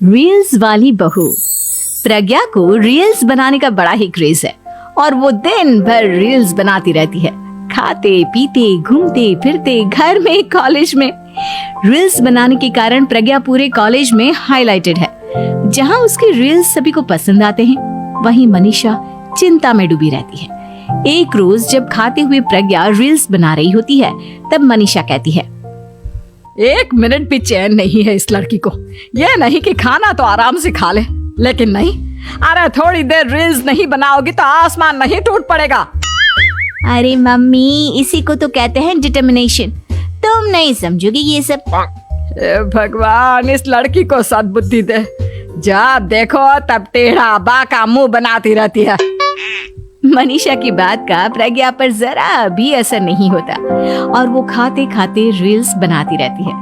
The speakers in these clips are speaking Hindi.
रील्स वाली बहू। प्रज्ञा को रील्स बनाने का बड़ा ही क्रेज है और वो दिन भर रील्स बनाती रहती है। खाते पीते घूमते फिरते घर में कॉलेज में रील्स बनाने के कारण प्रज्ञा पूरे कॉलेज में हाईलाइटेड है। जहां उसकी रील्स सभी को पसंद आते हैं, वहीं मनीषा चिंता में डूबी रहती है। एक रोज जब खाते हुए प्रज्ञा रील्स बना रही होती है, तब मनीषा कहती है, एक मिनट भी चैन नहीं है इस लड़की को। ये नहीं कि खाना तो आराम से खा ले, लेकिन नहीं, अरे थोड़ी देर रील्स नहीं बनाओगी तो आसमान नहीं टूट पड़ेगा। अरे मम्मी, इसी को तो कहते हैं डिटर्मिनेशन। तुम नहीं समझोगी ये सब। भगवान, इस लड़की को सद्बुद्धि दे। जब देखो तब टेढ़ा बाका मुंह बनाती रहती है। मनीषा की बात का प्रज्ञा पर जरा भी असर नहीं होता और वो खाते खाते रील्स बनाती रहती है।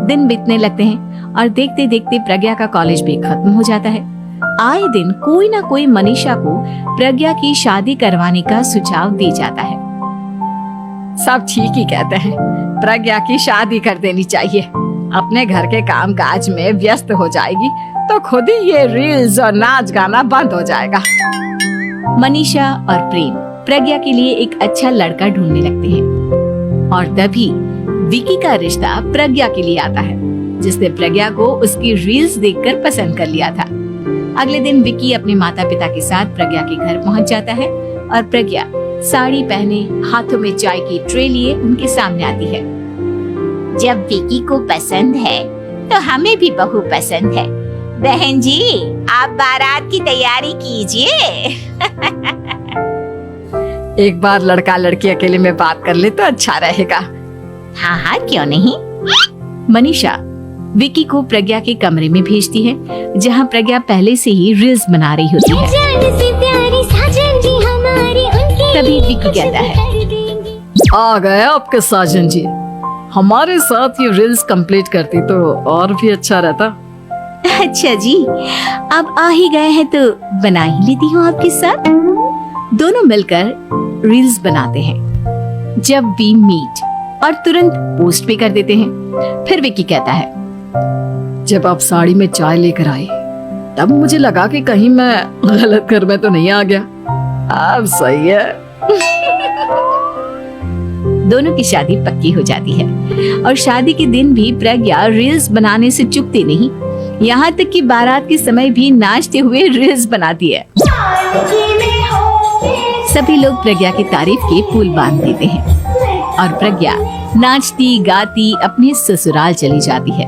दिन बीतने लगते हैं और देखते देखते प्रज्ञा का कॉलेज भी खत्म हो जाता है। आए दिन कोई ना कोई मनीषा को प्रज्ञा की शादी करवाने का सुझाव दे जाता है। सब ठीक ही कहते हैं, प्रज्ञा की शादी कर देनी चाहिए। अपने घर के काम काज में व्यस्त हो जाएगी तो खुद ही ये रील्स और नाच गाना बंद हो जाएगा। मनीषा और प्रेम प्रज्ञा के लिए एक अच्छा लड़का ढूंढने लगते हैं और तभी विकी का रिश्ता प्रज्ञा के लिए आता है, जिसने प्रज्ञा को उसकी रील्स देखकर पसंद कर लिया था। अगले दिन विकी अपने माता पिता के साथ प्रज्ञा के घर पहुंच जाता है और प्रज्ञा साड़ी पहने हाथों में चाय की ट्रे लिए उनके सामने आती है। जब विकी को पसंद है तो हमें भी बहू पसंद है। बहन जी, आप बारात की तैयारी कीजिए। एक बार लड़का लड़की अकेले में बात कर ले तो अच्छा रहेगा। हाँ हाँ, क्यों नहीं। मनीषा विकी को प्रज्ञा के कमरे में भेजती है, जहां प्रज्ञा पहले से ही रील्स बना रही होती है। तभी विकी कहता है, आ गए आपके साजन जी। हमारे साथ ये रील्स कंप्लीट करती तो और भी अच्छा रहता। अच्छा जी, अब आ ही गए हैं तो बना ही लेती हूँ आपके साथ। दोनों मिलकर रील्स बनाते हैं। जब वी मीट और तुरंत पोस्ट भी कर देते हैं। फिर विकी कहता है, जब आप साड़ी में चाय लेकर आई तब मुझे लगा कि कहीं मैं गलत घर में तो नहीं आ गया। अब सही है। दोनों की शादी पक्की हो जाती है और शादी के दिन भी प्रज्ञा रील्स बनाने से चूकती नहीं। यहाँ तक कि बारात के समय भी नाचते हुए रील्स बनाती है। सभी लोग प्रज्ञा की तारीफ के पुल बांध देते हैं और प्रज्ञा नाचती गाती अपने ससुराल चली जाती है।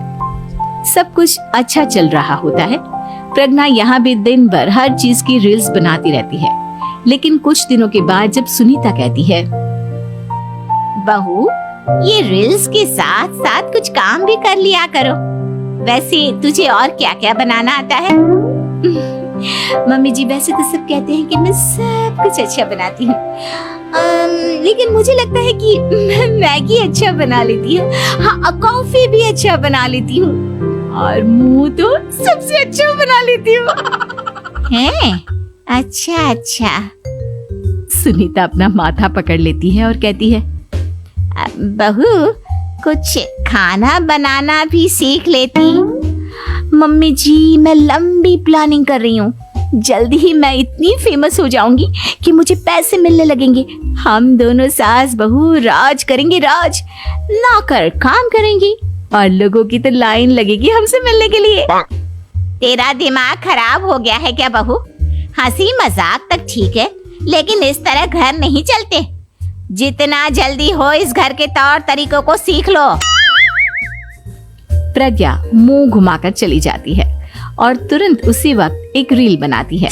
सब कुछ अच्छा चल रहा होता है। प्रज्ञा यहाँ भी दिन भर हर चीज की रील्स बनाती रहती है। लेकिन कुछ दिनों के बाद जब सुनीता कहती है, बहू, ये रील्स के साथ साथ कुछ काम भी कर लिया करो। वैसे तुझे और क्या क्या बनाना आता है? मम्मी जी, वैसे तो सब कहते हैं कि मैं सब कुछ अच्छा बनाती हूँ, लेकिन मुझे लगता है कि मैं मैगी अच्छा बना लेती हूँ। हाँ, कॉफी भी अच्छा बना लेती हूँ और मुंह तो सबसे अच्छा बना लेती हूँ। हैं? अच्छा अच्छा। सुनीता अपना माथा पकड़ लेती है और कहती है, बहू, कुछ खाना बनाना भी सीख लेती। मम्मी जी, मैं लंबी प्लानिंग कर रही हूँ। जल्दी ही मैं इतनी फेमस हो जाऊंगी कि मुझे पैसे मिलने लगेंगे। हम दोनों सास बहू राज करेंगे, राज ना कर काम करेंगी और लोगों की तो लाइन लगेगी हमसे मिलने के लिए। तेरा दिमाग खराब हो गया है क्या बहू? हंसी मजाक तक ठीक है, लेकिन इस तरह घर नहीं चलते। जितना जल्दी हो इस घर के तौर तरीकों को सीख लो। प्रज्ञा मुंह घुमाकर चली जाती है और तुरंत उसी वक्त एक रील बनाती है।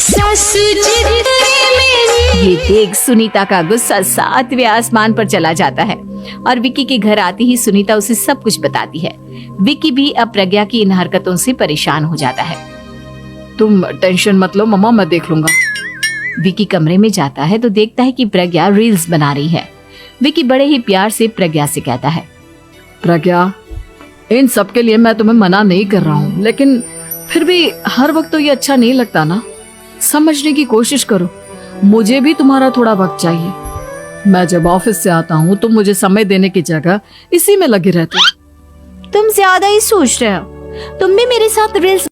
ये देख सुनीता का गुस्सा 7वें आसमान पर चला जाता है और विकी के घर आती ही सुनीता उसे सब कुछ बताती है। विकी भी अब प्रज्ञा की इन हरकतों से परेशान हो जाता है। तुम टेंशन मत लो मम्मा, मैं देख लूंगा। विकी कमरे में जाता है तो देखता है कि प्रज्ञा रील्स बना रही है। विकी बड़े ही प्यार से प्रज्ञा से कहता है, प्रज्ञा, इन सब के लिए मैं तुम्हें मना नहीं कर रहा हूँ, लेकिन फिर भी हर वक्त तो ये अच्छा नहीं लगता ना। समझने की कोशिश करो, मुझे भी तुम्हारा थोड़ा वक्त चाहिए। मैं जब ऑफिस से आता हूँ तो मुझे समय देने की जगह इसी में लगे रहते हो। तुम ज्यादा ही सोच रहे हो। तुम भी मेरे साथ रील्स